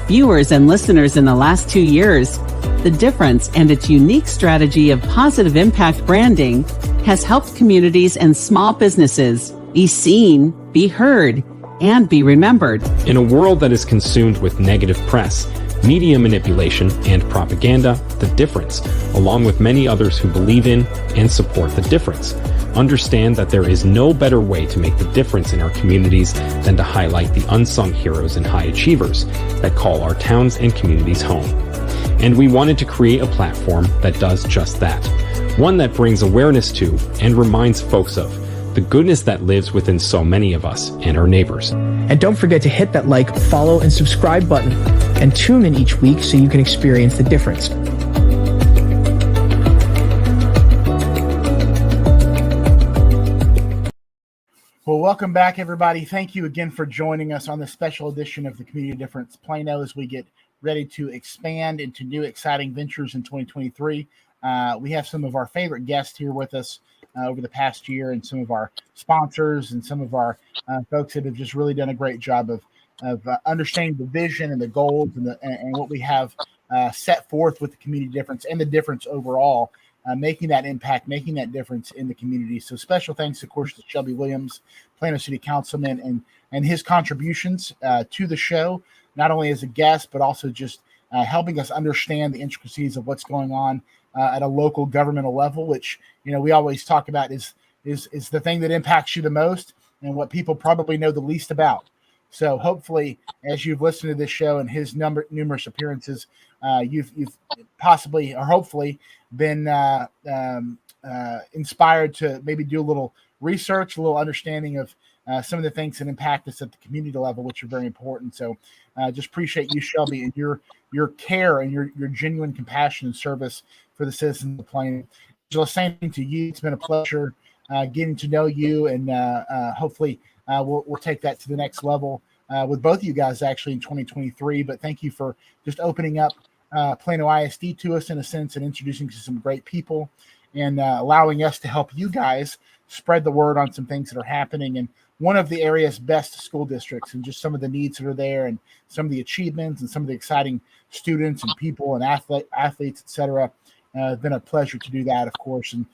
viewers and listeners in the last 2 years, The Difference and its unique strategy of positive impact branding has helped communities and small businesses be seen, be heard, and be remembered. In a world that is consumed with negative press, media manipulation, and propaganda, The Difference, along with many others who believe in and support The Difference, understand that there is no better way to make the difference in our communities than to highlight the unsung heroes and high achievers that call our towns and communities home. And we wanted to create a platform that does just that. One that brings awareness to and reminds folks of the goodness that lives within so many of us and our neighbors. And don't forget to hit that like, follow, and subscribe button and tune in each week so you can experience the difference. Well, welcome back, everybody. Thank you again for joining us on this special edition of the Community Difference Plano as we get ready to expand into new exciting ventures in 2023. We have some of our favorite guests here with us over the past year, and some of our sponsors and some of our folks that have just really done a great job of understanding the vision and the goals and what we have set forth with the Community Difference and the difference overall. Making that impact, making that difference in the community. So special thanks, of course, to Shelby Williams, Plano City Councilman, and his contributions to the show, not only as a guest, but also just helping us understand the intricacies of what's going on at a local governmental level, which, we always talk about is the thing that impacts you the most and what people probably know the least about. So hopefully, as you've listened to this show and his numerous appearances, you've possibly or hopefully been inspired to maybe do a little research, a little understanding of some of the things that impact us at the community level, which are very important. So just appreciate you, Shelby, and your care and your genuine compassion and service for the citizens of Plano. Angela, same thing to you. It's been a pleasure getting to know you, and hopefully we'll take that to the next level with both of you guys actually in 2023. But thank you for just opening up Plano ISD to us in a sense and introducing to some great people and allowing us to help you guys spread the word on some things that are happening in one of the area's best school districts and just some of the needs that are there and some of the achievements and some of the exciting students and people and athletes, etc. It's been a pleasure to do that, of course. And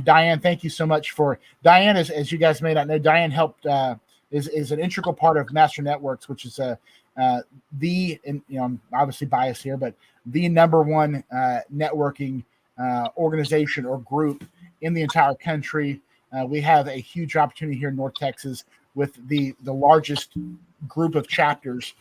Diane, thank you so much for Diane. As you guys may not know, Diane helped is an integral part of Master Networks, which is I'm obviously biased here, but the number one networking organization or group in the entire country. We have a huge opportunity here in North Texas with the largest group of chapters,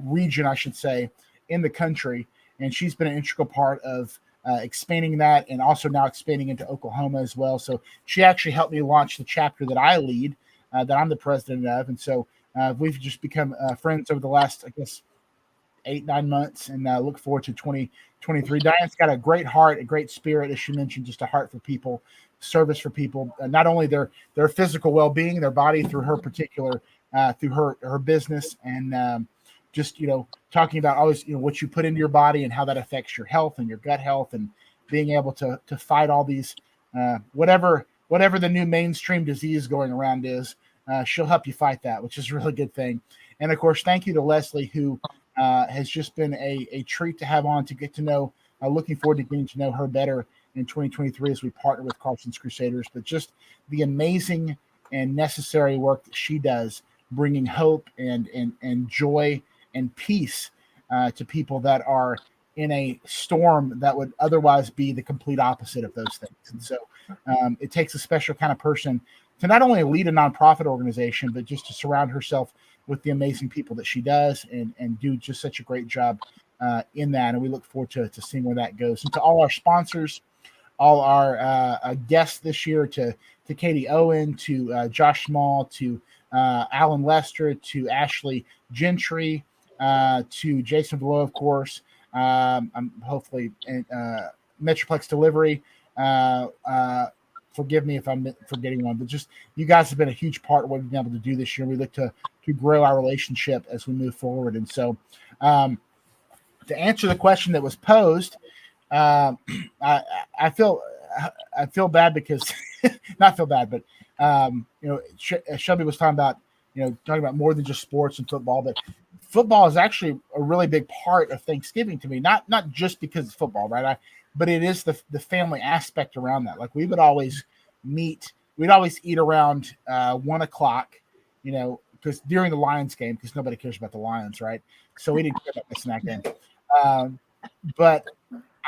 region, I should say, in the country. And she's been an integral part of expanding that and also now expanding into Oklahoma as well. So she actually helped me launch the chapter that I lead, that I'm the president of. And so we've just become friends over the last, 8-9 months, and look forward to 2023. Diane's got a great heart, a great spirit, as she mentioned, just a heart for people, service for people, not only their physical well-being, their body through her particular, through her business, and just, talking about always, what you put into your body and how that affects your health and your gut health and being able to fight all these whatever the new mainstream disease going around is. She'll help you fight that, which is a really good thing. And of course, thank you to Leslie, who has just been a treat to have on, to get to know. Looking forward to getting to know her better in 2023 as we partner with Carson's Crusaders. But just the amazing and necessary work that she does, bringing hope and joy and peace to people that are in a storm that would otherwise be the complete opposite of those things. And so it takes a special kind of person to not only lead a nonprofit organization, but just to surround herself with the amazing people that she does and do just such a great job in that. And we look forward to seeing where that goes. And to all our sponsors, all our guests this year, to Katie Owen, to Josh Small, to Alan Lester, to Ashley Gentry, to Jason Velo, of course, I'm hopefully Metroplex Delivery. Forgive me if I'm forgetting one, but just you guys have been a huge part of what we've been able to do this year. We look to grow our relationship as we move forward. And so to answer the question that was posed, I feel bad because not feel bad, but Shelby was talking about more than just sports and football, but football is actually a really big part of Thanksgiving to me. Not just because it's football, right? But it is the family aspect around that. Like we would always meet, we'd always eat around 1 o'clock, because during the Lions game, because nobody cares about the Lions, right? So we didn't care about missing that game. But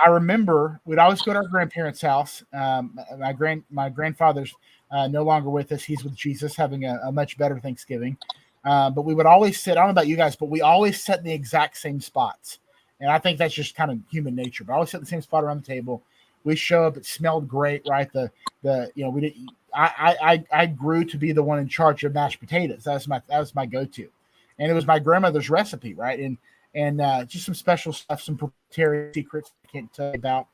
I remember we'd always go to our grandparents' house. My grandfather's no longer with us. He's with Jesus, having a much better Thanksgiving. But we would always sit, I don't know about you guys, but we always sit in the exact same spots. And I think that's just kind of human nature. But I always sit in the same spot around the table. We show up. It smelled great, right? We did. I grew to be the one in charge of mashed potatoes. That was my go-to, and it was my grandmother's recipe, right? And just some special stuff, some proprietary secrets I can't tell you about.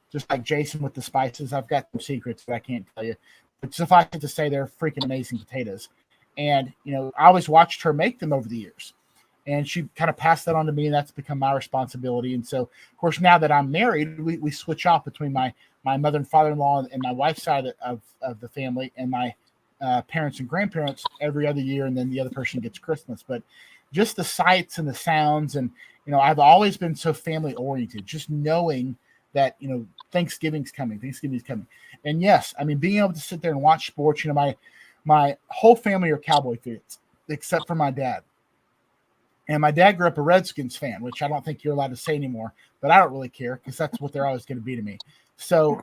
Just like Jason with the spices, I've got some secrets that I can't tell you. But suffice it to say, they're freaking amazing potatoes. And I always watched her make them over the years. And she kind of passed that on to me, and that's become my responsibility. And so, of course, now that I'm married, we switch off between my mother and father-in-law and my wife's side of the family and my parents and grandparents every other year, and then the other person gets Christmas. But just the sights and the sounds, and I've always been so family-oriented, just knowing that Thanksgiving's coming. And yes, I mean, being able to sit there and watch sports, my whole family are Cowboy fans, except for my dad. And my dad grew up a Redskins fan, which I don't think you're allowed to say anymore, but I don't really care because that's what they're always going to be to me. So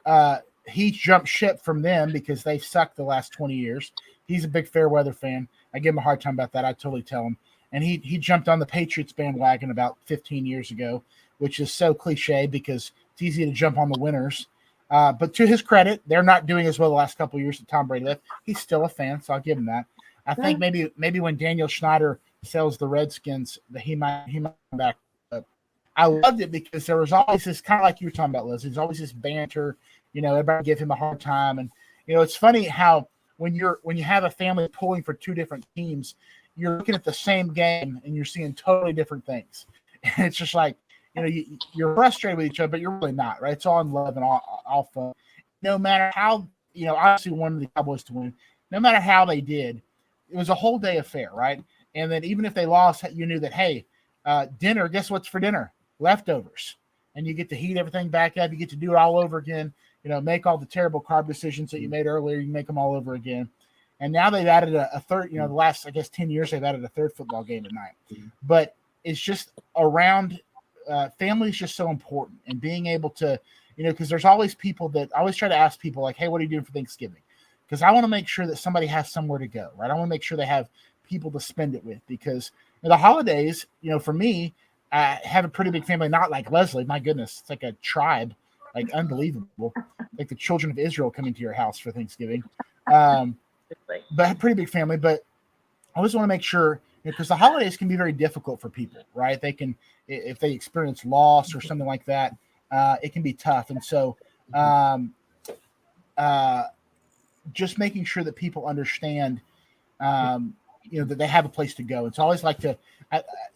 he jumped ship from them because they've sucked the last 20 years. He's a big fair weather fan. I give him a hard time about that. I totally tell him. And he jumped on the Patriots bandwagon about 15 years ago, which is so cliche because it's easy to jump on the winners. But to his credit, they're not doing as well the last couple of years that Tom Brady left. He's still a fan, so I'll give him that. I think maybe when Daniel Snyder sells the Redskins, that he might come back up. I loved it because there was always this, kind of like you were talking about, Liz. There's always this banter. Everybody give him a hard time, and it's funny how when you have a family pulling for two different teams, you're looking at the same game and you're seeing totally different things. And it's just like you're frustrated with each other, but you're really not, right? It's all in love and all fun. No matter how obviously wanted the Cowboys to win. No matter how they did, it was a whole day affair, right? And then even if they lost, you knew that, hey, dinner, guess what's for dinner? Leftovers. And you get to heat everything back up. You get to do it all over again. Make all the terrible carb decisions that you made earlier. You make them all over again. And now they've added a third, the last, 10 years, they've added a third football game at night. But it's just around family is just so important. And being able to, because there's always people that I always try to ask people like, hey, what are you doing for Thanksgiving? Because I want to make sure that somebody has somewhere to go, right? I want to make sure they have people to spend it with, because the holidays, for me, I have a pretty big family, not like Leslie. My goodness, it's like a tribe, like unbelievable, like the children of Israel coming to your house for Thanksgiving. But a pretty big family. But I always want to make sure, because the holidays can be very difficult for people, right? They can, if they experience loss or something like that, it can be tough. And so, just making sure that people understand, that they have a place to go. It's always like it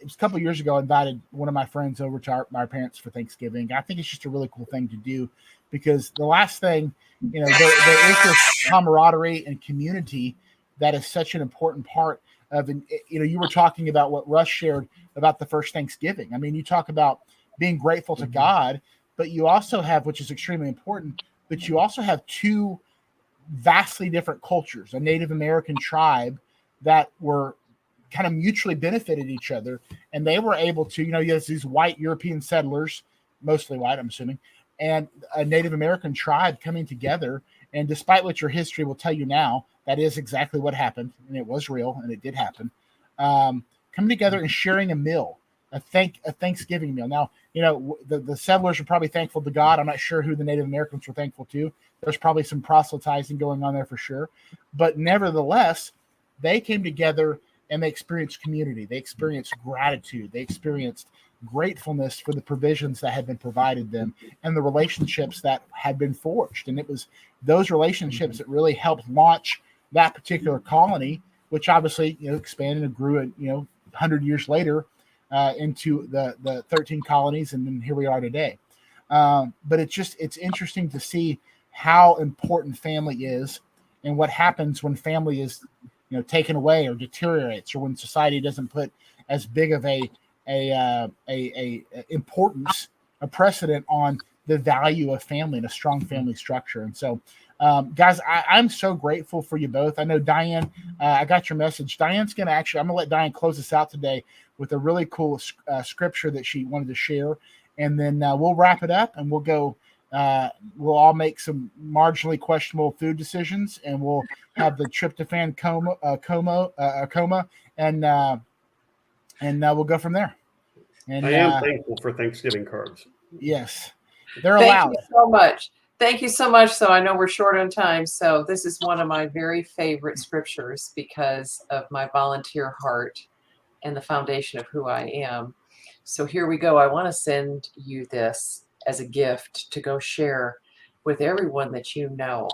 was a couple of years ago, I invited one of my friends over to our parents for Thanksgiving. I think it's just a really cool thing to do because the last thing, there is this camaraderie and community that is such an important part of, you were talking about what Russ shared about the first Thanksgiving. I mean, you talk about being grateful to God, but you also have, which is extremely important, but you also have two vastly different cultures, a Native American tribe that were kind of mutually benefited each other. And they were able to, you have these white European settlers, mostly white, I'm assuming, and a Native American tribe coming together. And despite what your history will tell you now, that is exactly what happened. And it was real, and it did happen. Coming together and sharing a meal, a Thanksgiving meal. Now, the settlers are probably thankful to God. I'm not sure who the Native Americans were thankful to. There's probably some proselytizing going on there for sure. But nevertheless, they came together and they experienced community. They experienced gratitude. They experienced gratefulness for the provisions that had been provided them and the relationships that had been forged. And it was those relationships that really helped launch that particular colony, which obviously, expanded and grew, 100 years later into the 13 colonies. And then here we are today. But it's interesting to see how important family is and what happens when family is, taken away or deteriorates, or when society doesn't put as big of a importance, a precedent on the value of family and a strong family structure. And so, guys, I'm so grateful for you both. I know Diane, I got your message. Diane's I'm going to let Diane close us out today with a really cool scripture that she wanted to share. And then we'll wrap it up and we'll go, we'll all make some marginally questionable food decisions, and we'll have the tryptophan coma, and we'll go from there. And I am thankful for Thanksgiving carbs. Yes, they're allowed. Thank you so much. Thank you so much. So I know we're short on time. So this is one of my very favorite scriptures because of my volunteer heart and the foundation of who I am. So here we go. I want to send you this as a gift to go share with everyone that you know.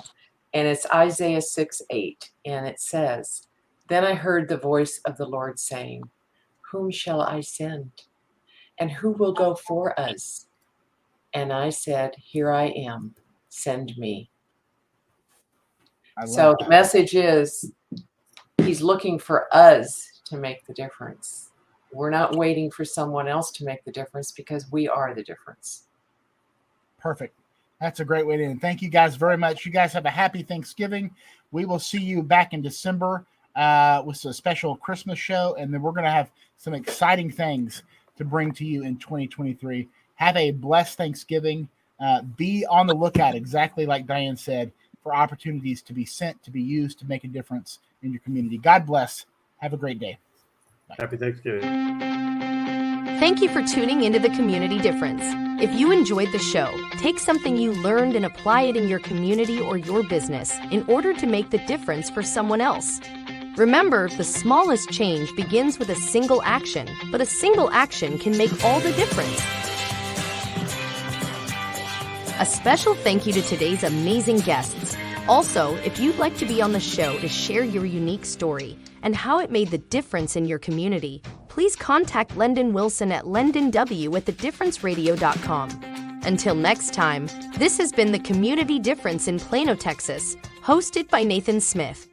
And it's Isaiah 6:8. And it says, "Then I heard the voice of the Lord saying, 'Whom shall I send? And who will go for us?' And I said, 'Here I am, send me.'" So the message is, he's looking for us to make the difference. We're not waiting for someone else to make the difference, because we are the difference. Perfect. That's a great way to end. Thank you guys very much. You guys have a happy Thanksgiving. We will see you back in December with a special Christmas show. And then we're going to have some exciting things to bring to you in 2023. Have a blessed Thanksgiving. Be on the lookout, exactly like Diane said, for opportunities to be sent, to be used, to make a difference in your community. God bless. Have a great day. Bye. Happy Thanksgiving. Thank you for tuning into The Community Difference. If you enjoyed the show, take something you learned and apply it in your community or your business in order to make the difference for someone else. Remember, the smallest change begins with a single action, but a single action can make all the difference. A special thank you to today's amazing guests. Also, if you'd like to be on the show to share your unique story and how it made the difference in your community, please contact Lendon Wilson at lendonw@thedifferenceradio.com. Until next time, this has been The Community Difference in Plano, Texas, hosted by Nathan Smith.